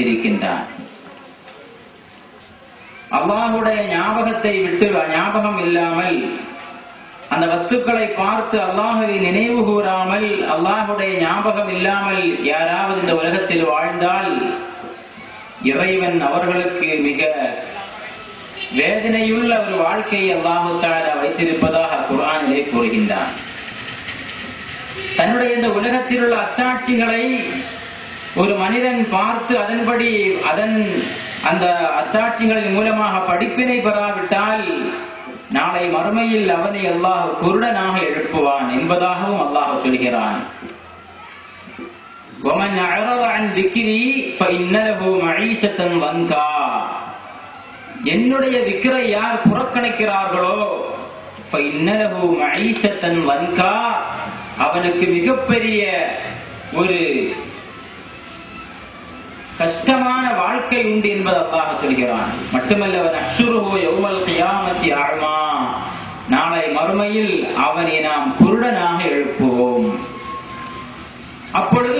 இருக்கின்றான். அல்லாஹுடைய ஞாபகத்தை விட்டு ஞாபகம் இல்லாமல் அந்த வஸ்துக்களை பார்த்து அல்லாஹுவை நினைவு கூறாமல் அல்லாஹுடைய ஞாபகம் இல்லாமல் யாராவது இந்த உலகத்தில் வாழ்ந்தால் இறைவன் அவர்களுக்கு மிக வேதனையுள்ள ஒரு வாழ்க்கையை அல்லாஹு தஆலா வைத்திருப்பதாக குர்ஆனிலே கூறுகின்றான். தன்னுடைய இந்த உலகத்தில் உள்ள அத்தாட்சிகளை ஒரு மனிதன் பார்த்து அதன்படி அந்த அத்தாட்சிகளின் மூலமாக படிப்பினை பெறாவிட்டால் நாளை மறுமையில் அவனை அல்லாஹ் குருடனாக எழுப்புவான் என்பதாகவும் அல்லாஹ் சொல்கிறான். وَمَنْ أَعْرَضَ عَنْ ذِكْرِي فَإِنَّ لَهُ مَعِيشَةً ضَنْكًا. என்னுடைய திக்ரை யார் புறக்கணிக்கிறார்களோ فَإِنَّ لَهُ مَعِيشَةً ضَنْكًا, அவனுக்கு மிகப்பெரிய ஒரு கஷ்டமான வாழ்க்கை உண்டு என்பது அல்லாஹ் சொல்கிறான். மட்டுமல்ல, வநஹ்ஷுருஹு யௌமல் கியாமத்தி அஅமா, நாளை மறுமையில் அவனை நாம் குருடனாக எழுப்புவோம். அப்பொழுது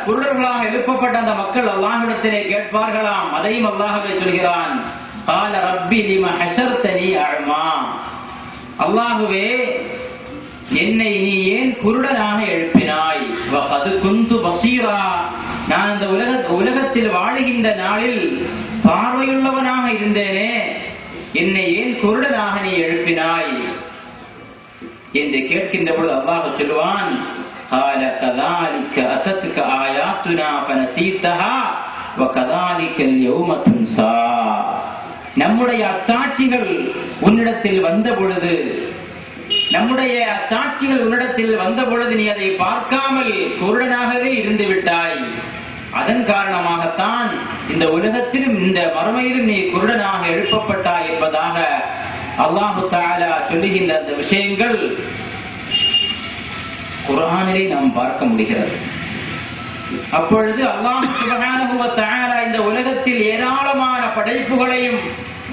குருடர்களாக எழுப்பப்பட்ட அந்த மக்கள் அல்லாஹ்விடத்திலே கேட்பார்களாம். அதையும் அல்லாஹ்வே சொல்கிறான். قال رب لما حشرتني أعمى, அல்லாஹ்வே என்னை நீ ஏன் குருடனாக எழுப்பினாய்? வகது குந்து பசீரா, நான் இந்த உலகத்தில் வாழுகின்ற நாளில் பார்வையுள்ளவனாக இருந்தேனே, என்னை ஏன் குருடனாக நீ எழுப்பினாய் என்று கேட்கின்ற பொழுது அல்லாஹ் சொல்லுவான். قال كذلك أتتك آياتنا فنسيتها وكذلك اليوم تنسى. நம்முடைய அத்தாட்சிகள் உன்னிடத்தில் வந்த பொழுது நீ அதை பார்க்காமல் குருடனாகவே இருந்து விட்டாய். அதன் காரணமாகத்தான் இந்த உலகத்திலும் இந்த மறுமையிலும் நீ குருடனாக எழுப்பப்பட்டாய் என்பதாக அல்லாஹு தஆலா சொல்லுகின்ற அந்த விஷயங்கள் குர்ஆனிலே நாம் பார்க்க முடிகிறது. அப்பொழுது அல்லாஹ் சுப்ஹானஹு வ தஆலா இந்த உலகத்தில் ஏராளமான படைப்புகளையும்,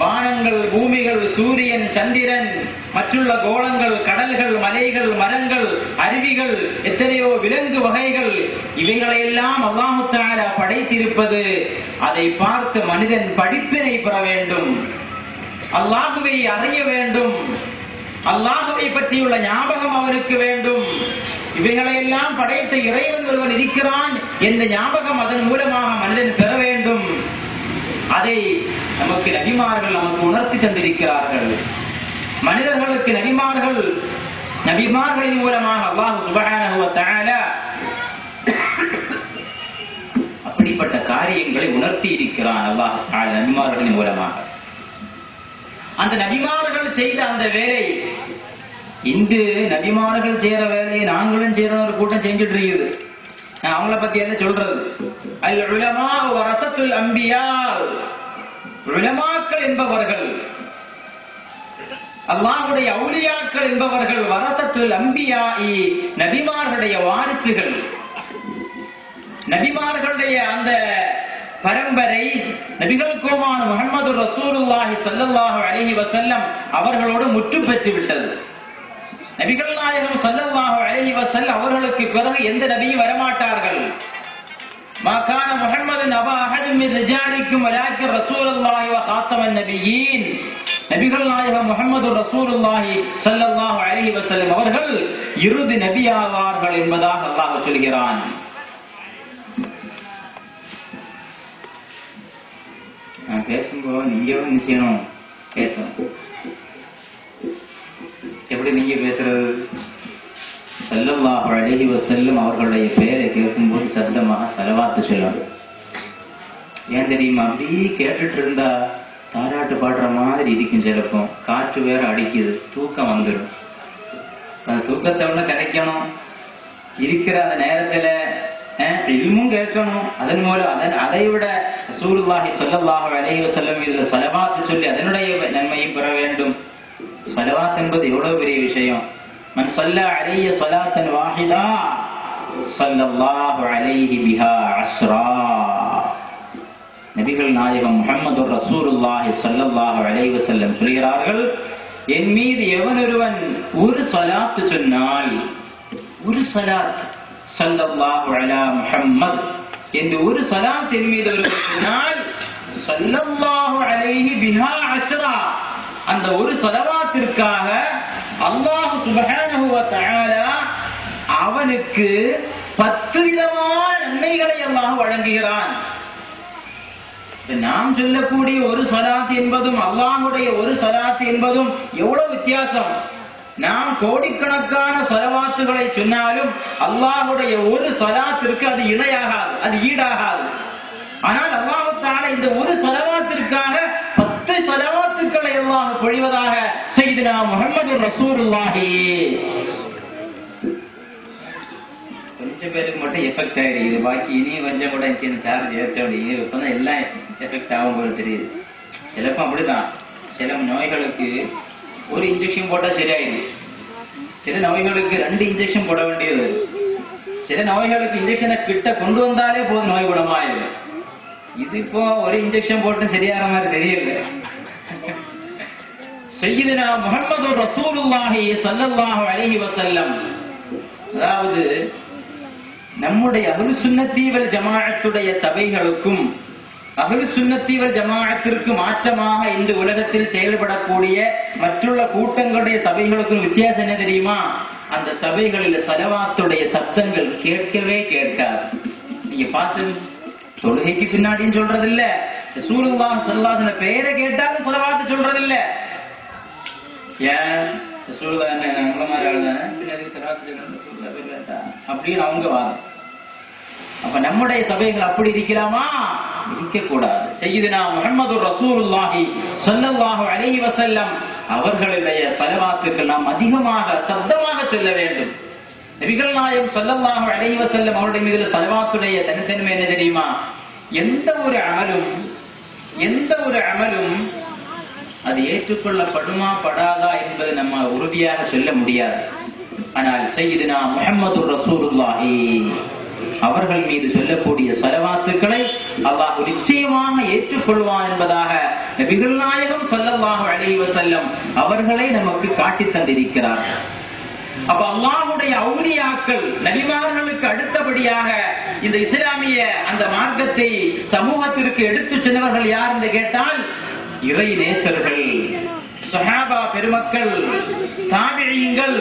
வானங்கள், பூமிகள், சூரியன், சந்திரன், மற்றுள்ள கோளங்கள், கடல்கள், மலைகள், மரங்கள், அருவிகள், எத்தனையோ விலங்கு வகைகள், இவைகளையெல்லாம் அல்லாஹ் தஆலா படைத்திருப்பது அதை பார்த்து மனிதன் படிப்பினை பெற வேண்டும், அல்லாஹ்வை அறிய வேண்டும், அல்லாஹ்வை பற்றியுள்ள ஞாபகம் அவனுக்கு வேண்டும். இவைகளையெல்லாம் படைத்த இறைவன் ஒருவன் இருக்கிறான் என்ற ஞாபகம் அதன் மூலமாக மனிதன் பெற வேண்டும். அதை நமக்கு நபிமார்கள் நமக்கு உணர்த்தி தந்திருக்கிறார்கள். மனிதர்களுக்கு நபிமார்களின் மூலமாக அல்லாஹ் சுப்ஹானஹு வ தஆலா அப்படிப்பட்ட காரியங்களை உணர்த்தி இருக்கிறான். அல்லாஹ் தஆலா நபிமார்களின் மூலமாக அந்த நபிமார்கள் செய்த அந்த வேலை இன்று நபிமார்கள் செய்யற வேலையை நாங்களும் செய்யற ஒரு கூட்டம் செஞ்சுட்டு இருக்குது. அவங்கள பத்தி என்ன சொல்றது? அல் உலமா வரசத்துல் அம்பியா, உலமாக்கள் என்பவர்கள் அல்லாஹ்வுடைய அவுலியாக்கள் என்பவர்கள் வரசத்துல் அம்பியா, நபிமார்களுடைய வாரிசுகள். நபிமார்களுடைய அந்த பரம்பரை நபிகள் கோமான முஹம்மது ரசூலுல்லாஹி ஸல்லல்லாஹு அலைஹி வஸல்லம் அவர்களோடு முற்று பெற்று விட்டது. நபிகள் நாயகம் ஸல்லல்லாஹு அலைஹி வஸல்லம் அவர்களுக்கு பிறகு எந்த நபியும் வரமாட்டார்கள். மா கான முஹம்மதுன் அபா அஹதின் மின் ரிஜாலிக்கும் வலாக்கின் ரசூலுல்லாஹி வ காத்தமன் நபியீன். நபிகள் நாயகம் முஹம்மது ரசூலுல்லாஹி ஸல்லல்லாஹு அலைஹி வஸல்லம் அவர்கள் இறுதி நபியாவார்கள் என்பதாக அல்லாஹ் சொல்கிறான். நான் பேசும்போது நீங்க நிச்சயம் பேசணும். எப்படி நீங்க பேசுறது? ஸல்லல்லாஹு அலைஹி வஸல்லம் அவர்களுடைய பெயரை கேட்கும்போது சத்தமாக ஸலவாத்து சொல்லணும். ஏன் தெரியுமா? அப்படியே கேட்டுட்டு இருந்தா தாராட்டு பாடுற மாதிரி இருக்கும். சிலப்போ காற்று வேற அடிக்குது, தூக்கம் வந்துடும். அந்த தூக்கத்தை ஒண்ணு கிடைக்கணும். இருக்கிற அந்த நேரத்துல இல்மும் கேட்கணும். அதன் மூலம் அதை விட ரசூலுல்லாஹி ஸல்லல்லாஹு அலைஹி வஸல்லம் இதுல ஸலவாத் சொல்லி அதனுடைய நன்மையை பெற வேண்டும். ஸலவாத் என்பது எவ்வளவு பெரிய விஷயம். மன் ஸல்லா அலைஹி ஸலாத்தன் வாஹிதா ஸல்லல்லாஹு அலைஹி பிஹா அஸ்ரா. நபிகள் நாயகம் முஹம்மது ரசூலுல்லாஹி ஸல்லல்லாஹு அலைஹி வஸல்லம் சொல்கிறார்கள், என் மீது எவனொருவன் ஒரு ஸலாத் சொன்னால், ஒரு ஸலாத் ஸல்லல்லாஹு அலா முஹம்மத் என்று ஒரு ஸலாத்தின் மீது ஒருவர் சொன்னால் ஸல்லல்லாஹு அலைஹி பிஹா அஷ்ரா, அந்த ஒரு ஸலவாத்திற்காக அல்லாஹ் சுப்ஹானஹு வ தஆலா அவனுக்கு 10 விதமான நன்மைகளை அல்லாஹ் வழங்குகிறான். நாம் சொல்லக்கூடிய ஒரு ஸலாத் என்பதும் அல்லாஹ்வுடைய ஒரு ஸலாத் என்பதும் எவ்வளவு வித்தியாசம். நாம் கோடிக்கணக்கான ஸலவாத்துகளை சொன்னாலும் அல்லாஹ்வுடைய ஒரு ஸலாத்திற்கு அது இணையாகாது, அது ஈடாகாது. ஆனால் அல்லாஹ் தஆலா இந்த ஒரு ஸலவாத்திற்காக 10 ஸலவாத்துக்களை அல்லாஹ் பொழிவதாக சய்யிதுனா முஹம்மது ரசூலுல்லாஹி. கொஞ்சம் பேருக்கு மட்டும் எஃபெக்ட் ஆயிடுது, பாக்கி இனி கொஞ்சம் கூட சார்ஜ் ஏற்றோடைய இப்பதான் எல்லாம் எஃபெக்ட் ஆகும் போல தெரியுது. சிலப்போ அப்படிதான், சில நோய்களுக்கு ஒரு இன்ஜெக்ஷன் போட்டா சரியாயிடும், சில நோய்களுக்கு 2 இன்ஜெக்ஷன் போட வேண்டியது, சில நோய்களுக்கு இன்ஜெக்ஷனை கிட்ட கொண்டு வந்தாலே போதும் நோய் குணமாயிடும். இது இப்போ ஒரு இன்ஜெக்ஷன் போட்டு சரியாகிற மாதிரி தெரியல. சய்யிதுனா முஹம்மது ரசூலுல்லாஹி ஸல்லல்லாஹு அலைஹி வஸல்லம், அதாவது நம்முடைய அஹ்லு சுன்னத்தி வல் ஜமாஅத்துடைய சபைகளுக்கும் அஹ்லு சுன்னத்தி வல் ஜமாஅத்திற்கு மாற்றமாக இந்த உலகத்தில் செயல்படக்கூடிய மற்றுள்ள கூட்டங்களுடைய சபைகளுக்கும் வித்தியாசம் என்ன தெரியுமா? அந்த சபைகளில் ஸலவாத்துடைய சத்தங்கள் கேட்கவே கேட்காது. நீங்க பார்த்து தொழுகைக்கு பின்னாடின்னு சொல்றது இல்ல, ரசூலுல்லாஹி ஸல்லல்லாஹு அலைஹி வஸல்லம் பெயரை கேட்டாலும் ஸலவாத் சொல்றது இல்ல. ஏன் ரசூலுல்லாஹ் நம்மள மாதிரி ஆளுதானே பின்னாடி ஸலவாத் சொல்றது அப்படின்னு அவங்க வாதம். அப்ப நம்முடைய சபைகள் அப்படி இருக்கலாமா? இருக்க கூடாது. சய்யிதுனா முஹம்மது ரசூலுல்லாஹி ஸல்லல்லாஹு அலைஹி வஸல்லம் அவர்களுடைய ஸலவாத்துக்கள் நாம் அதிகமாக சத்தமாக சொல்ல வேண்டும். நபிகள் நாயகம் ஸல்லல்லாஹு அலைஹி வஸல்லம் அவருடைய மீது ஸலவாத்துடைய தனித்தன்மை என்ன தெரியுமா? எந்த ஒரு அமலும் அது ஏற்றுக்கொள்ளப்படுமா படாதா என்பதை நம்ம உறுதியாக சொல்ல முடியாது. ஆனால் சய்யிதுனா முஹம்மது ரசூலுல்லாஹி அவர்கள் மீது சொல்லக்கூடிய ஸலவாத்துக்களை அல்லாஹ் நிச்சயமாக ஏற்றுக்கொள்வான் என்பதாக நபிகள் நாயகம் ஸல்லல்லாஹு அலைஹி வஸல்லம் அவர்களை நமக்கு காட்டி தந்திருக்கிறார். அப்ப அல்லாஹ்வுடைய அவுலியாக்கள் நபிமார்களுக்கு அடுத்தபடியாக இந்த இஸ்லாமிய அந்த மார்க்கத்தை சமூகத்திற்கு எடுத்து சென்றவர்கள் யார் என்று கேட்டால் இறை நேசர்கள், சஹாபா பெருமக்கள், தாபிஈன்கள்.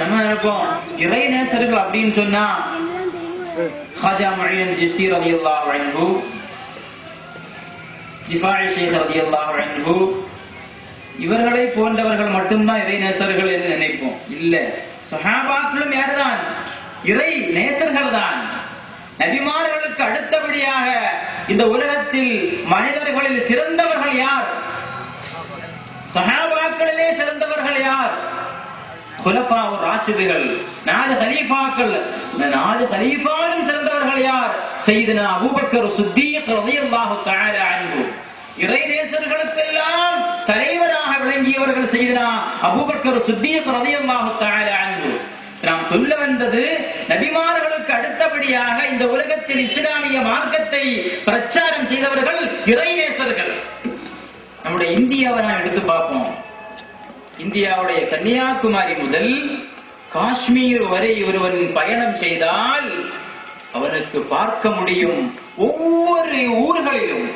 நம்ம நினைப்போம் இறை நேசர்கள் அப்படின்னு சொன்னா ஹாஜா முஇன் ஜிஸ்தி ரலியல்லாஹு அன்ஹு, திஃபாஇ ஷேக் ரலியல்லாஹு அன்ஹு, இவர்களை போன்றவர்கள் மட்டும்தான் இறை நேசர்கள் என்று நினைப்போம். இல்ல, சஹாபாக்களும் யார்தான்? இறை நேசர்கள் தான். நபிமார்களுக்கு அடுத்தபடியாக இந்த உலகத்தில் மனிதர்களில் சிறந்தவர்கள் யார்? சஹாபாக்களிலே சிறந்தவர்கள் யார்? குலஃபாவுர் ராஷிதுகள், 4 கலீஃபாக்கள். 4 கலீஃபாவிலும் சிறந்தவர்கள் யார்? சய்யிதுனா அபூபக்கர் சித்தீக் ரலியல்லாஹு தஆலா அன்ஹு. இறை நேசர்களுக்கெல்லாம் தலைவராக விளங்கியவர்கள் சய்யிதுனா அபூபக்கர் சித்தீக் ரலியல்லாஹு தஆலா அன்ஹு. நாம் சொல்ல வந்தது, நபிமார்களுக்கு அடுத்தபடியாக இந்த உலகத்தில் இஸ்லாமிய மார்க்கத்தை பிரச்சாரம் செய்தவர்கள் இறை நேசர்கள். நம்முடைய இந்தியாவை நாம் எடுத்து பார்ப்போம். இந்தியாவுடைய கன்னியாகுமரி முதல் காஷ்மீர் வரை ஒருவன் பயணம் செய்தால் அவனுக்கு பார்க்க முடியும், ஒவ்வொரு ஊர்களிலும்,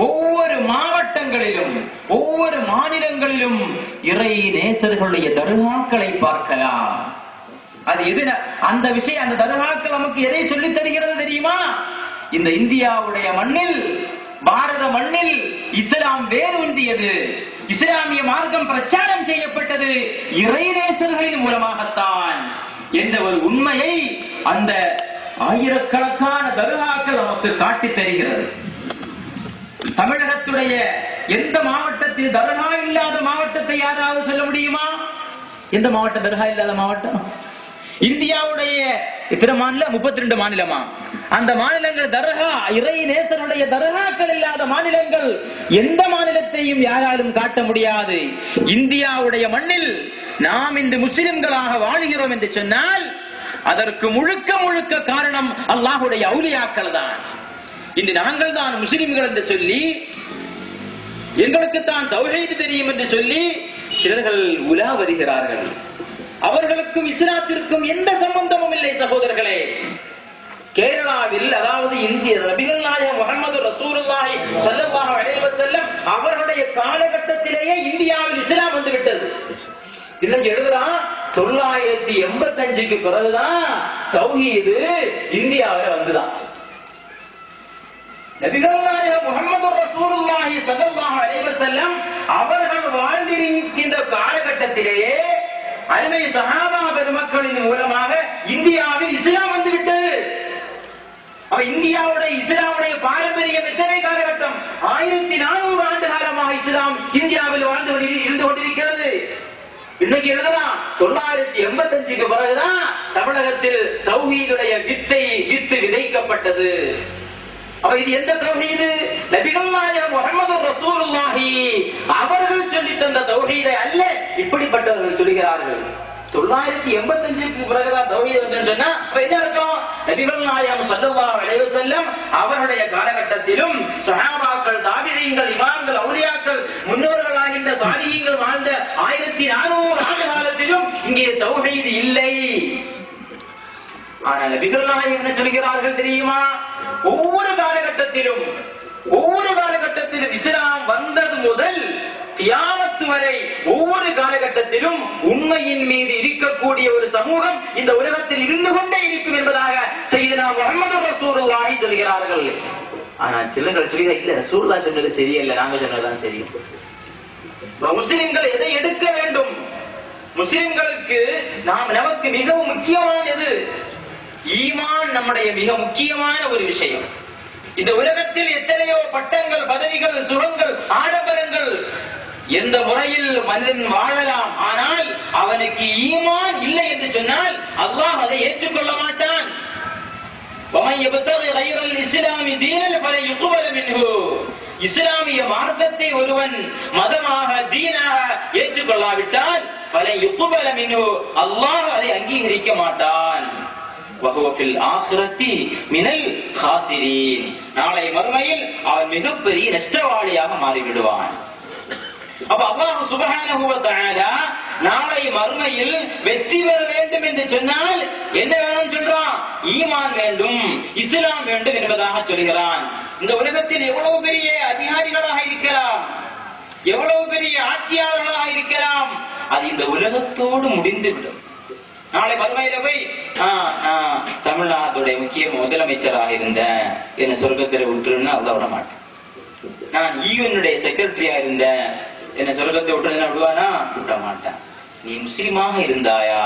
ஒவ்வொரு மாவட்டங்களிலும், ஒவ்வொரு மாநிலங்களிலும் இறை நேசர்களுடைய தர்காக்களை பார்க்கலாம். அது எது? அந்த விஷயம், அந்த தர்காக்கள் நமக்கு எதை சொல்லித் தருகிறது தெரியுமா? இந்த இந்தியாவுடைய மண்ணில், பாரத மண்ணில் இஸ்லாம் வேரூன்றியது, இஸ்லாமிய மார்க்கம் பிரச்சாரம் செய்யப்பட்டது இறை நேசர்களின் மூலமாகத்தான் என்ற ஒரு உண்மையை அந்த ஆயிரக்கணக்கான தர்காக்கள் நமக்கு காட்டித் தருகிறது. தமிழகத்துடைய எந்த மாவட்டத்தில் தர்கா இல்லாத மாவட்டத்தை யாராவது சொல்ல முடியுமா? எந்த மாவட்டம் தர்கா இல்லாத மாவட்டம்? இந்தியாவுடைய இத்தனை மாநிலம், 32 மாநிலமா? அந்த மாநிலங்கள் தர்கா, இறை நேசனுடைய தர்காக்கள் இல்லாத மாநிலங்கள் எந்த மாநிலத்தையும் யாராலும் காட்ட முடியாது. இந்தியாவுடைய மண்ணில் நாம் இந்த முஸ்லிம்களாக வாழ்கிறோம் என்று சொன்னால் அதற்கு முழுக்க முழுக்க காரணம் அல்லாஹ்வுடைய அவுலியாக்கள் தான். இன்று நாங்கள் தான் முஸ்லிம்கள் என்று சொல்லி, எங்களுக்கு தான் தௌஹீத் தெரியும் என்று சொல்லி சிலர்கள் உலா வருகிறார்கள். அவர்களுக்கும் இஸ்லாத்திற்கும் எந்த சம்பந்தமும் இல்லை சகோதரர்களே. கேரளாவில், அதாவது இந்திய நபிகள் நாயகம் முஹம்மது ரசூலுல்லாஹி ஸல்லல்லாஹு அலைஹி வஸல்லம் அவர்களுடைய காலகட்டத்திலேயே இந்தியாவில் இஸ்லாம் வந்து விட்டது. இன்னைக்கு எழுதுறான் 985க்கு பிறகுதான் தௌஹீது இந்தியாவில் வந்துதான். நபிகள் நாயகம் முஹம்மது ரசூலுல்லாஹி ஸல்லல்லாஹு அலைஹி வஸல்லம் அவர்கள் வாழ்ந்திருக்கின்ற காலகட்டத்திலேயே அருமை சஹாபா பெருமக்களின் மூலமாக இந்தியாவில் இஸ்லாம் வந்து விட்டது. இந்தியாவுடைய இஸ்லாமுடைய பாரம்பரியம் எத்தனை காலகட்டம்? 1400 ஆண்டு காலமாக இஸ்லாம் இந்தியாவில் வாழ்ந்து இருந்து கொண்டிருக்கிறது. இன்னைக்கு எழுதலாம் 985க்கு பிறகுதான் தமிழகத்தில் தௌஹீதுடைய வித்து விதைக்கப்பட்டது. இது எந்த தௌஹீது? நபிகள் நாயகம் முஹம்மது ரசூலுல்லாஹி அவர்கள் சொல்லி தந்த தௌஹீதை அல்ல, இப்படிப்பட்டவர்கள் சொல்கிறார்கள். 985க்கு பிறகுதான் தௌஹீத் வந்து சொன்னா என்ன அர்த்தம்? நபிகள் நாயகம் ஸல்லல்லாஹு அலைஹி வஸல்லம் அவருடைய காலகட்டத்திலும் சஹாபாக்கள், தாபிஈன்கள், இமாம்கள், அவுலியாக்கள், முன்னோர்களாகின்ற சாலிஹீன்கள் வாழ்ந்த 1400 ஆண்டு காலத்திலும் இங்கே தௌஹீத் இல்லை. ஆனால் நபிகள் நாயகம் என்ன சொல்கிறார்கள் தெரியுமா? ஒவ்வொரு காலகட்டத்திலும் இஸ்லாம் வந்தது முதல் கியாமத் வரை ஒவ்வொரு காலகட்டத்திலும் உண்மையின் மீது இருக்கக்கூடிய ஒரு சமூகம் இந்த உலகத்தில் இருந்து கொண்டே இருக்கும் என்பதாக சய்யிதுனா முஹம்மது ரசூலுல்லாஹி சொல்கிறார்கள். ஆனால் சிலர்கள் சொல்கிறார்கள், இல்ல ரசூலுல்லாஹ் சொன்னது சரியல்ல, நாங்க சொன்னதுதான் சரி. முஸ்லிம்கள் எதை எடுக்க வேண்டும்? முஸ்லிம்களுக்கு நமக்கு மிகவும் முக்கியமானது ஈமான், நம்முடைய மிக முக்கியமான ஒரு விஷயம். இந்த உலகத்தில் எத்தனையோ பட்டங்கள், பதவிகள், சுகங்கள், ஆடம்பரங்கள் எந்த முறையில் மனிதன் வாழலாம். ஆனால் அவனுக்கு ஈமான் இல்லை என்று சொன்னால் அல்லாஹ் அதை ஏற்றுக்கொள்ள மாட்டான். இஸ்லாமிய மார்க்கத்தை ஒருவன் மதமாக, தீனாக ஏற்றுக்கொள்ளாவிட்டால் அல்லாஹ் அதை அங்கீகரிக்க மாட்டான். நாளை மறுமையில் அவன் மிகப்பெரிய நஷ்டவாளியாக மாறிவிடுவான். அப்ப அல்லாஹ் சுப்ஹானஹு வ தஆலா நாளை மறுமையில் வெற்றி பெற வேண்டும் என்று சொன்னால் என்ன வேணும் சொல்றான்? ஈமான் வேண்டும், இஸ்லாம் வேண்டும் என்பதாக சொல்கிறான். இந்த உலகத்தில் எவ்வளவு பெரிய அதிகாரிகளாக இருக்கலாம், எவ்வளவு பெரிய ஆட்சியாளர்களாக இருக்கலாம், அது இந்த உலகத்தோடு முடிந்துவிடும். நாளை மறுமையில போய் தமிழ்நாட்டுடைய முக்கிய முதலமைச்சராக இருந்தேன், என்ன சொர்க்கத்தில் விட்டுருன்னு அத விட மாட்டேன். நான் ஈவனுடைய செக்ரட்டரியா இருந்தேன், என்ன சொர்க்கத்தை விட்டுருந்தா விடுவானா? விட மாட்டேன். நீ முஸ்லிமாக இருந்தாயா,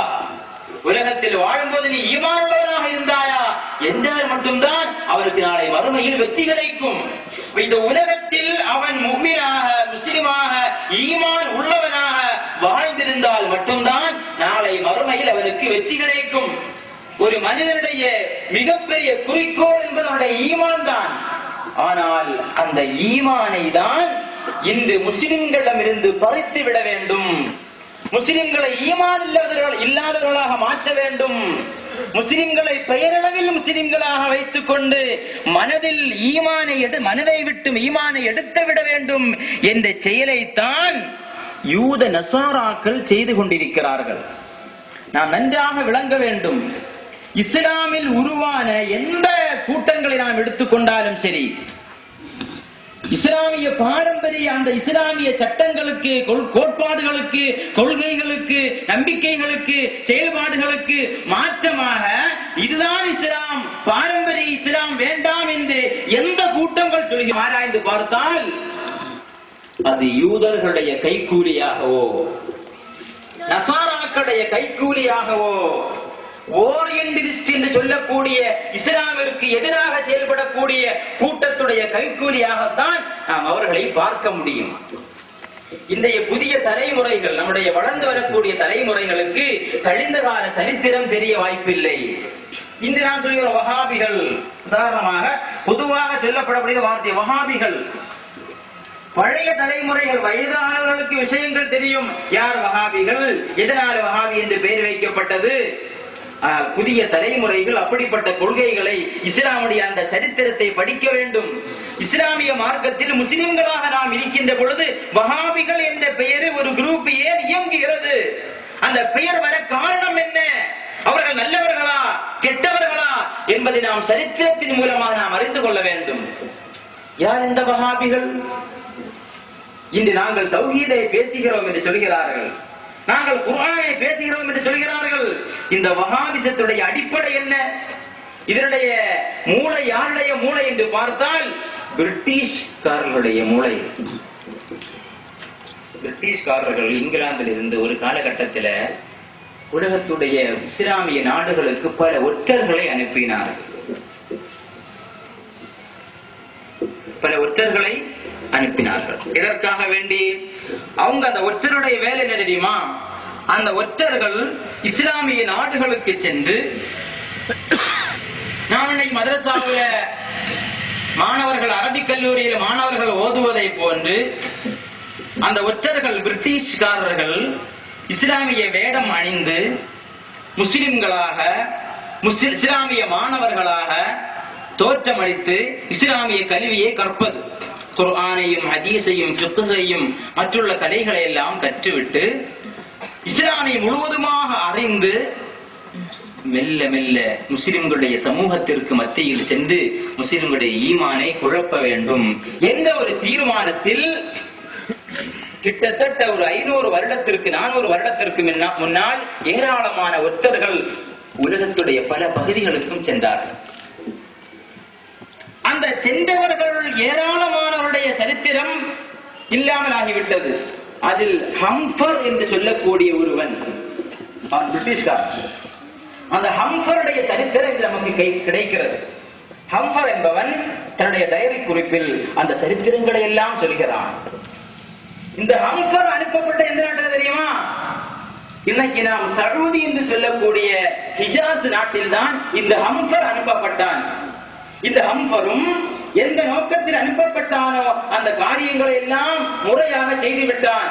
உலகத்தில் வாழும்போது நீ ஈமான் உள்ளவனாக இருந்தாயா என்றால் மட்டும்தான் அவருக்கு நாளை மறுமையில் வெற்றி கிடைக்கும். இந்த உலகத்தில் அவன் முஃமினாக, முஸ்லிமாக, ஈமான் உள்ளவனாக வாழ்ந்திருந்தால் மட்டும்தான் நாளை மறுமையில் அவனுக்கு வெற்றி கிடைக்கும். ஒரு மனிதனுடைய மிகப்பெரிய குறிக்கோள் என்பது அவனுடைய ஈமான் தான். ஆனால் அந்த ஈமானை தான் இன்று முஸ்லிம்களிடமிருந்து பறித்து விட வேண்டும். முஸ்லிம்களை ஈமான் இல்லாதவர்களாக மாற்ற வேண்டும். முஸ்லிம்களை பெயரளவில் முஸ்லிம்களாக வைத்துக் கொண்டு மனதில் மனதை விட்டு ஈமானை எடுத்து விட வேண்டும் என்ற செயலைத்தான் யூத நசாராக்கள் செய்து கொண்டிருக்கிறார்கள். நாம் நன்றாக விளங்க வேண்டும். இஸ்லாமில் உருவான எந்த கூட்டங்களை நாம் எடுத்துக்கொண்டாலும் சரி, இஸ்லாமிய பாரம்பரிய அந்த இஸ்லாமிய சட்டங்களுக்கு, கோட்பாடுகளுக்கு, கொள்கைகளுக்கு, நம்பிக்கைகளுக்கு, செயல்பாடுகளுக்கு மாற்றமாக இதுதான் இஸ்லாம், பாரம்பரிய இஸ்லாம் வேண்டாம் என்று எந்த கூட்டங்கள் சொல்லி ஆராய்ந்து பார்த்தால் அது யூதர்களுடைய கைக்கூலியாகவோ, நசாராக்களுடைய கைக்கூலியாகவோ, ஓரியன்டலிஸ்ட் என்று சொல்லக்கூடிய இஸ்லாமிற்கு எதிராக செயல்படக்கூடிய கூட்டத்துடைய கைக்கூலியாகத்தான் நாம் அவர்களை பார்க்க முடியும். இன்றைய புதிய தலைமுறைகள், நம்முடைய வளர்ந்து வரக்கூடிய தலைமுறைகளுக்கு கழிந்த கால சரித்திரம் தெரிய வாய்ப்பில்லை. இன்று நான் சொல்கிற வஹாபிகள், உதாரணமாக பொதுவாக சொல்லப்படக்கூடிய வார்த்தை வஹாபிகள். பழைய தலைமுறைகள், வயதானவர்களுக்கு விஷயங்கள் தெரியும். யார் வஹாபிகள், எதனால் வஹாபி என்று பெயர் வைக்கப்பட்டது. புதிய தலைமுறைகள் அப்படிப்பட்ட கொள்கைகளை, இஸ்லாமுடைய அந்த சரித்திரத்தை படிக்க வேண்டும். இஸ்லாமிய மார்க்கத்தில் முஸ்லிம்களாக நாம் இருக்கின்ற பொழுது வஹாபிகள் என்ற பெயர் ஒரு குரூப் ஏன் இயங்குகிறது? அந்த பெயர் வர காரணம் என்ன? அவர்கள் நல்லவர்களா கெட்டவர்களா என்பதை நாம் சரித்திரத்தின் மூலமாக நாம் அறிந்து கொள்ள வேண்டும். யார் இந்த வஹாபிகள்? இன்று நாங்கள் தௌஹீதை பேசுகிறோம் என்று சொல்கிறார்கள், நாங்கள் குர்ஆனை பேசுகிறோம் என்று சொல்கிறார்கள். இந்த வஹாபிசத்துடைய அடிப்படை என்ன? இதனுடைய மூளை யாருடைய மூளை என்று பார்த்தால் பிரிட்டிஷ்காரர்களுடைய மூளை. பிரிட்டிஷ்காரர்கள் இங்கிலாந்தில் இருந்து ஒரு காலகட்டத்தில் உலகத்துடைய இஸ்லாமிய நாடுகளுக்கு பல ஒற்றர்களை அனுப்பினார்கள். இதற்காக வேண்டி அவங்க அந்த ஒற்றருடைய வேலை என்ன தெரியுமா? அந்த ஒற்றர்கள் இஸ்லாமிய நாடுகளுக்கு சென்று, நான் இன்னைக்கு மதரசாவுல மாணவர்கள் அரபிக் கல்லூரியில் மாணவர்கள் ஓதுவதை போன்று அந்த ஒற்றர்கள் பிரிட்டிஷ்காரர்கள் இஸ்லாமிய வேடம் அணிந்து முஸ்லிம்களாக இஸ்லாமிய மாணவர்களாக தோற்றமளித்து இஸ்லாமிய கல்வியை கற்பது, குர்ஆனையும் ஹதீஸையும் ஃபிக்ஹையும் மற்றுள்ள கலைகளை எல்லாம் கற்றுவிட்டு இஸ்லாமை முழுவதுமாக அறிந்து மெல்ல மெல்ல முஸ்லிம்களுடைய சமூகத்திற்கு மத்தியில் சென்று முஸ்லிம்களுடைய ஈமானை குழப்ப வேண்டும் என்ற ஒரு தீர்மானத்தில் கிட்டத்தட்ட ஒரு 500 வருடத்திற்கு 400 வருடத்திற்கு முன்னால் ஏராளமான ஒற்றர்கள் உலகத்துடைய பல பகுதிகளுக்கும் சென்றார்கள். அந்த சென்றவர்கள் ஏராளமானவருடைய சரித்திரம் இல்லாமல் ஆகிவிட்டது. அதில் ஹம்பர் என்று சொல்லக்கூடிய ஒருவன் பிரிட்டிஷ்கார். அந்த ஹம்பருடைய சரித்திரம் நமக்கு கிடைக்கிறது. ஹம்பர் என்பவன் தன்னுடைய டைரி குறிப்பில் அந்த சரித்திரங்களை எல்லாம் சொல்கிறான். இந்த ஹம்பர் அனுப்பப்பட்ட எந்த நாட்டில் தெரியுமா? இன்னைக்கு நாம் சவுதி என்று சொல்லக்கூடிய ஹிஜாஸ் நாட்டில் தான் இந்த ஹம்பர் அனுப்பப்பட்டான். இந்த ஹம்பரும் எந்த நோக்கத்தில் அனுப்பப்பட்டானோ அந்த காரியங்களை எல்லாம் முறையாக செய்துவிட்டான்.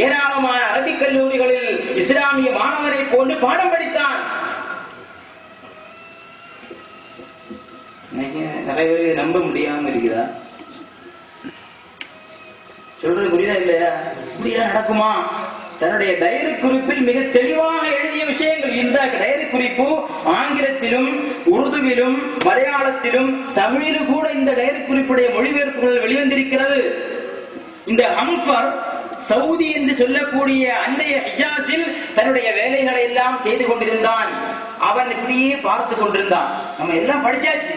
ஏராளமான அரபிக் கல்லூரிகளில் இஸ்லாமிய மாணவரை போன்று பாடம் படித்தான். நிறைய பேர் நம்ப முடியாம இருக்கிறா. சொல்றது புரியுதா இல்லையா? இப்படியா நடக்குமா? தன்னுடைய டைரி குறிப்பில் மிக தெளிவாக எழுதிய விஷயங்கள். இந்த டைரி குறிப்பு ஆங்கிலத்திலும் உருதுவிலும் மலையாளத்திலும் தமிழிலும் கூட இந்த டைரி குறிப்புடைய மொழிபெயர்ப்புகள் வெளிவந்திருக்கிறது. இந்த ஹம்பர் சவுதி என்று சொல்லக்கூடிய அன்றைய ஹிஜாஸில் தன்னுடைய வேலைகளை எல்லாம் செய்து கொண்டிருந்தான். அவன் இப்படியே பார்த்து கொண்டிருந்தான். நம்ம எல்லாம் படிச்சாச்சு,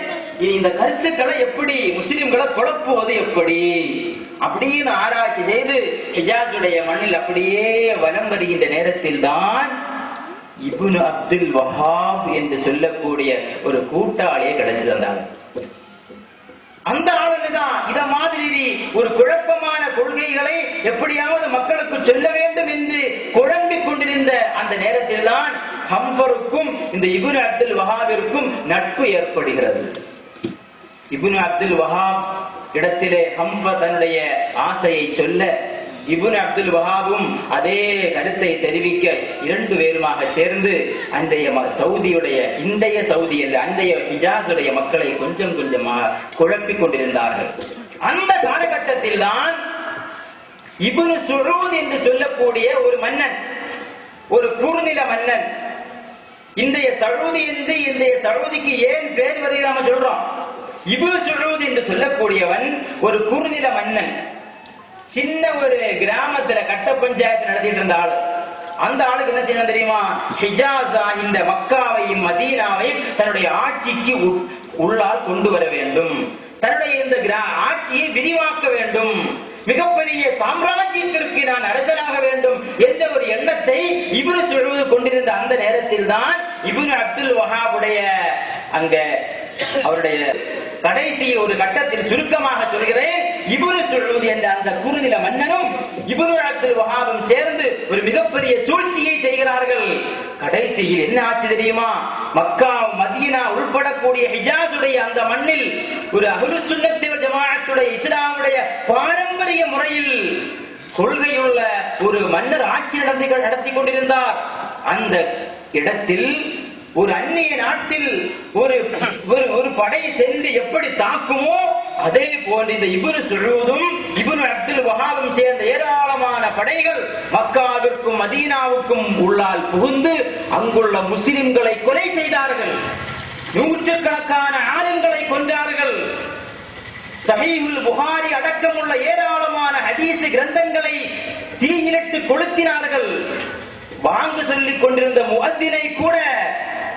இந்த கருத்துக்களை எப்படி முஸ்லிம்களை குழப்புவது எப்படி அப்படின்னு ஆராய்ச்சி செய்து ஹிஜாஸுடைய மண்ணில் அப்படியே வலம் வருகின்ற நேரத்தில் தான் இப்னு அப்துல் வஹாப் என்று சொல்லக்கூடிய ஒரு கூட்டாளியை கிடைச்சு தந்தாங்க. அந்த ஆளுதான் இத மாதிரி ஒரு குழப்பமான கொள்கைகளை எப்படியாவது மக்களுக்கு சொல்ல வேண்டும் என்று குழம்பிக் கொண்டிருந்த அந்த நேரத்தில் தான் ஹம்பருக்கும் இந்த இப்னு அப்துல் வஹாபிற்கும் நட்பு ஏற்படுகிறது. இப்னு அப்துல் வஹாப் இடத்திலே ஹம்பர் தன்னுடைய ஆசையை சொல்ல, இப்னு அப்துல் வஹாபும் அதே கருத்தை தெரிவிக்க, 2 பேருமாக சேர்ந்து அன்றைய சவுதியுடைய இன்றைய சவுதி அல்ல அன்றைய ஹிஜாஸுடைய மக்களை கொஞ்சம் கொஞ்சமாக குழப்பிக் கொண்டிருந்தார்கள். அந்த காலகட்டத்தில் தான் இப்னு சுஊத் என்று சொல்லக்கூடிய ஒரு மன்னன், ஒரு குறுநில மன்னன், இன்றைய சவுதி என்று இன்றைய சவுதிக்கு ஏன் பேர் வருகிறாம சொல்றோம்? இப்னு சுஊத் என்று சொல்லக்கூடியவன் ஒரு குறுநில மன்னன். சின்ன ஒரு கிராமத்துல கட்ட பஞ்சாயத்து நடத்திட்டு இருந்த ஆளு. அந்த ஆளுக்கு என்ன செய்யணும் தெரியுமா? ஹிஜாஸா இந்த மக்காவையும் மதீனாவையும் தன்னுடைய ஆட்சிக்கு உள்ளால் கொண்டு வர வேண்டும், தன்னுடைய இந்த ஆட்சியை விரிவாக்க வேண்டும், மிகப்பெரிய சாம்ராஜ்யத்திற்கு நான் அரசனாக வேண்டும் என்ற ஒரு எண்ணத்தை இப்னு சுஊத் கொண்டிருந்த அந்த நேரத்தில் தான் இப்னு அப்துல் வஹாபுடைய அங்க அவருடைய கடைசி ஒரு கட்டத்தில் சுருக்கமாக சொல்கிறேன், இப்னு சுஊத் என்ற அந்த குறுநில மன்னனும் இப்னு அப்துல் வஹாபும் சேர்ந்து ஒரு மிகப்பெரிய சூழ்ச்சியை செய்கிறார்கள். கடைசியில் என்ன ஆச்சு தெரியுமா? மக்கா மதீனா உள்படக்கூடிய ஹிஜாஸுடைய அந்த மண்ணில் ஒரு அஹ்லுஸ் சுன்னத் வல் ஜமாஅத்துடைய இஸ்லாமுடைய பாரம்பரிய முறையில் கொள்கையுள்ள ஒரு மன்னர் ஆட்சி நடத்தி கொண்டிருந்தார். அந்த இடத்தில் ஒரு அந்நிய நாட்டில் ஒரு படை சென்று எப்படி தாக்குமோ அதே போன்று இந்த இப்னு சுஊதும் இப்னு அப்துல் வஹாபும் சேர்ந்த ஏராளமான படைகள் மக்காவிற்கும் மதீனாவுக்கும் உள்ளால் புகுந்து அங்குள்ள முஸ்லிம்களை கொலை செய்தார்கள். நூற்றுக்கணக்கான ஆளுங்களை கொன்றார்கள். சஹீஹுல் புகாரி அடக்கமுள்ள ஏராளமான ஹதீஸ் கிரந்தங்களை தீயிலிட்டு கொளுத்தினார்கள். வாங்கு சொல்லிக் கொண்டிருந்த முஅத்தினை கூட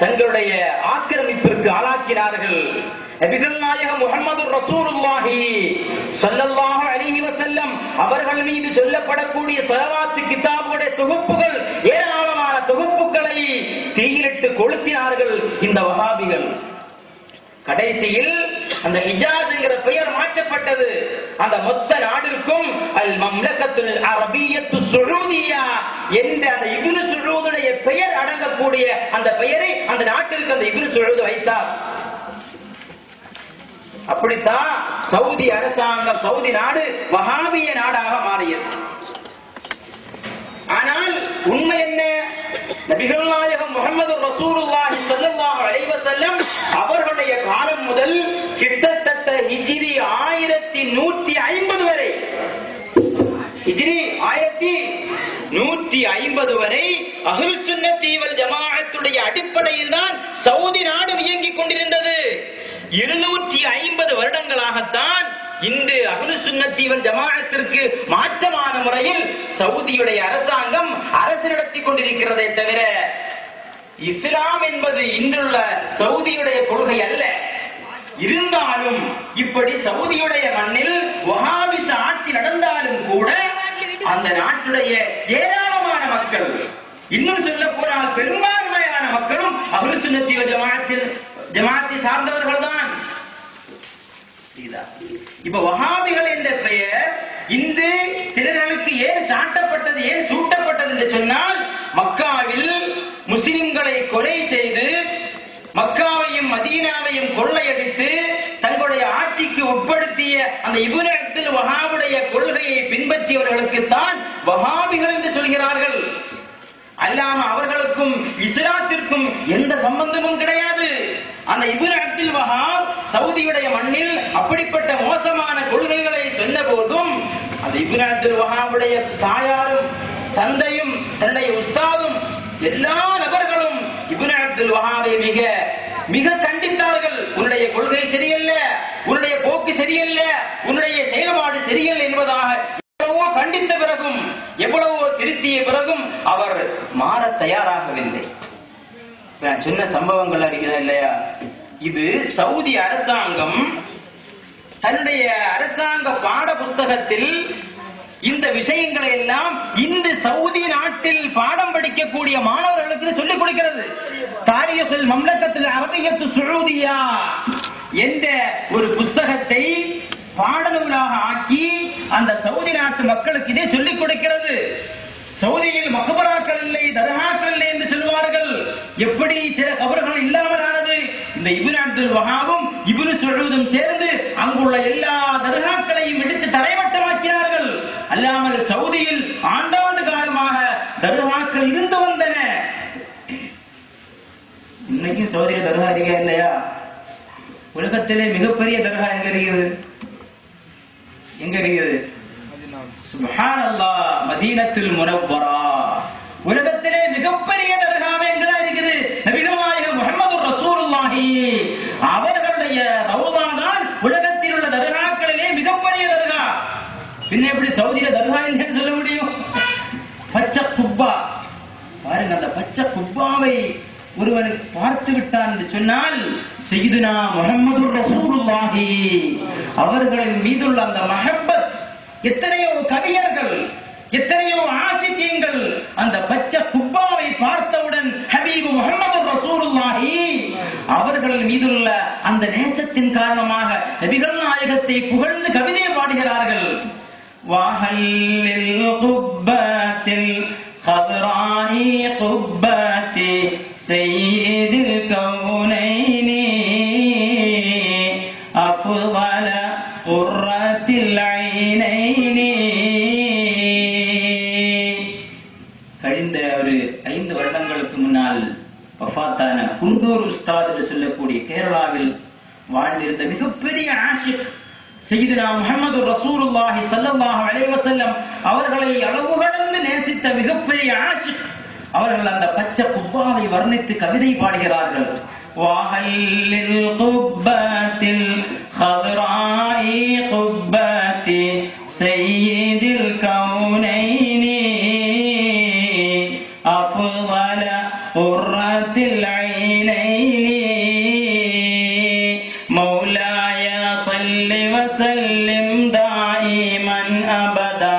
தங்களுடைய ஆக்கிரமிப்பிற்கு ஆளாக்கினார்கள். நபிகள் நாயகம் முஹம்மது ரசூலுல்லாஹி ஸல்லல்லாஹு அலைஹி வஸல்லம் அவர்கள் மீது சொல்லப்படக்கூடிய ஸலவாத்து கிதாபுடைய தொகுப்புகள், ஏராளமான தொகுப்புகளை தீயிலிட்டு கொளுத்தினார்கள் இந்த வஹாபிகள். கடைசியில் அந்த ஹிஜாஸ் என்கிற பெயர் மாற்றப்பட்டது. அந்த மொத்த நாட்டிற்கும் அல் மம்லகத்துல் அரபிய்யத்து ஸுஊதியா என்ற அந்த இப்னு ஸுஊதுடைய பெயர் அடங்கக்கூடிய அந்த பெயரை அந்த நாட்டிற்கு அந்த இப்னு ஸுஊத் வைத்தார். அப்படித்தான் சவுதி அரசாங்கம், சவுதி நாடு வஹாபிய நாடாக மாறியது. ஆனால் உண்மை என்ன? நபிகள் நாயகம் முஹம்மது ரசூலுல்லாஹி ஸல்லல்லாஹு அலைஹி வஸல்லம் அவர்களுடைய காலம் முதல் கிட்டத்தட்ட ஹிஜ்ரி 1150 வரை, ஹிஜ்ரி 1150 வரை அஹ்லுஸ் சுன்னத்தி வல் ஜமாஅத்துடைய அடிப்படையில் தான் சவுதி நாடு இயங்கிக் கொண்டிருந்தது. 250 வருடங்களாகத்தான் இன்று அஹ்லுஸ் சுன்னத்தி வல் ஜமாஅத்திற்கு மாற்றமான முறையில் சவுதியுடைய அரசாங்கம் அரசு நடத்தி கொண்டிருக்கிறதே தவிர இஸ்லாம் என்பது இன்றுள்ள சவுதியுடைய கொள்கை அல்ல. இருந்தாலும் இப்படி சவுதியுடைய மண்ணில் வஹாபிச ஆட்சி நடந்தாலும் கூட அந்த நாட்டுடைய ஏராளமான மக்கள், இன்னும் சொல்ல போனால் பெரும்பான்மையான மக்களும் அஹ்லுஸ் சுன்னத்தி வல் ஜமாஅத்தை சார்ந்தவர்கள் தான். இப்ப வஹாபிகள் என்ற பெயர் இன்று சிலர்களுக்கு ஏன் சாட்டப்பட்டது, ஏன் சூட்டப்பட்டது என்று சொன்னால், மக்காவில் முஸ்லிம்களை கொலை செய்து மக்காவையும் மதீனாவையும் கொள்ளையடித்து தங்களுடைய ஆட்சிக்கு உட்படுத்திய அந்த இப்னு அப்துல் வஹாபுடைய கொள்கையை பின்பற்றியவர்களுக்கு தான் வஹாபிகள் என்று சொல்கிறார்கள். அல்லாம அவர்களுக்கும் இஸ்லாத்திற்கும் எந்த சம்பந்தமும் கிடையாது. அந்த இப்னு அப்துல் வஹாப் சவுதியுடைய மண்ணில் அப்படிப்பட்ட மோசமான கொள்கைகளை சொன்ன போதும் அந்த இப்னு அப்துல் வஹாபுடைய தாயாரும் தந்தையும் தன்னுடைய உஸ்தாதும் எல்லா நபர்களும் இப்னு அப்துல் வஹாபை மிக மிக கண்டித்தார்கள். உன்னுடைய கொள்கை சரியல்ல, உன்னுடைய போக்கு சரியல்ல, உன்னுடைய செயல்பாடு சரியல்ல என்பதாக எவ்வளவோ கண்டித்த பிறகும், எவ்வளவோ திருத்திய பிறகும் அவர் மாற தயாராகவில்லை. நான் சொன்ன சம்பவங்கள் அறிகிறதா இல்லையா? இது சவுதி அரசாங்கம் தன்னுடைய அரசாங்க பாட புஸ்தகத்தில் இந்த விஷயங்களை எல்லாம் இன்று சவுதி நாட்டில் பாடம் படிக்கக்கூடிய மாணவர்களுக்கு சொல்லிக் கொடுக்கிறது. தாரீகுல் மம்லகத்துல் அரபிய்யத்து ஸுஊதியா என்ற ஒரு புஸ்தகத்தை பாடநூலாக ஆக்கி அந்த சவுதி நாட்டு மக்களுக்கு இதை சொல்லிக் கொடுக்கிறது. சவுதியில் மக்பராக்கள் இல்லை, தர்காக்கள் இல்லை என்று சொல்வார்கள். எப்படி சில கபர்கள் இல்லாமலானது? இந்த இப்னு அப்துல் வஹாபும் இப்னு ஸுஊதும் சேர்ந்து அங்குள்ள எல்லா தர்காக்களையும் எடுத்து தரைமட்டமாக்கினார்கள். அல்லாமல் சவுதியில் ஆண்டாண்டு காலமாக தர்காக்கள் இருந்து வந்தன. இன்னைக்கும் சவுதியில் தர்கா இருக்கா இல்லையா? உலகத்திலே மிகப்பெரிய தர்கா எங்க இருக்கிறது? எங்க இருக்கிறது? சுப்ஹானல்லாஹ், மதீனத்துல் முனவ்வரா. உலகத்திலே மிகப்பெரிய தர்காவே எங்கதான் இருக்குது? நபிகள் நாயகம் முஹம்மது ரசூலுல்லாஹி அவர்களுடைய ரவுதா தான் உலகத்தில் உள்ள தர்காக்களிலே மிகப்பெரிய தர்கா. பின்ன எப்படி சவுதியில தர்கா இல்லைன்னு சொல்ல முடியும்? பச்சை குப்பா பாருங்க, அந்த பச்சை குப்பாவை ஒருவன் பார்த்து விட்டான் என்று சொன்னால் சய்யிதுனா முஹம்மது ரசூலுல்லாஹி அவர்களின் மீதுள்ள அந்த மஹப்பத், எத்தனையோ கவிஞர்கள், எத்தனையோ ஆசிக்கியங்கள் அந்த பச்சை குப்பாவை பார்த்தவுடன் ஹபீபு முஹம்மது ரசூலுல்லாஹி அவர்கள் மீதுள்ள அந்த நேசத்தின் காரணமாக நபிகள் நாயகத்தை புகழ்ந்து கவிதை பாடுகிறார்கள். வஹல்லில் குப்பாத்தில் கத்ரானி குப்பாத்தி சய்யிதுல் கௌனைனி அஃதல குர்ரத்தில் ஐனைனி. கழிந்த ஒரு 5 வருடங்களுக்கு முன்னால் வஃபாத்தான குண்டூர் உஸ்தாத் என்று சொல்லக்கூடிய கேரளாவில் வாழ்ந்திருந்த மிகப்பெரிய ஆஷிக் சய்யிதுனா முஹம்மது ரசூலுல்லாஹி ஸல்லல்லாஹு அலைஹி வஸல்லம் அவர்களை அளவு கடந்து நேசித்த மிகப்பெரிய ஆஷிக் அவர்கள் அந்த பச்சை குப்பாவை வர்ணித்து கவிதை பாடுகிறார்கள். வஹல்லில் குப்பத்தில் ஹத்ராஇ குப்பத்தி சய்யிதில் கௌனைனி அஃவல குர்ரத்தில் ஐனைனி மௌலாய ஸல்லி வஸல்லிம் தாயிமன் அபதா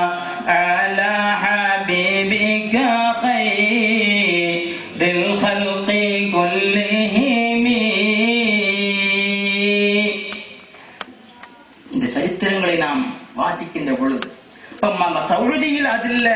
அலா ஹபீபிக ഖൈറിൽ ഖൽഖി കുല്ലിഹിം. இந்த சரித்திரங்களை நாம் வாசிக்கின்ற பொழுது சவுதியில் அதில்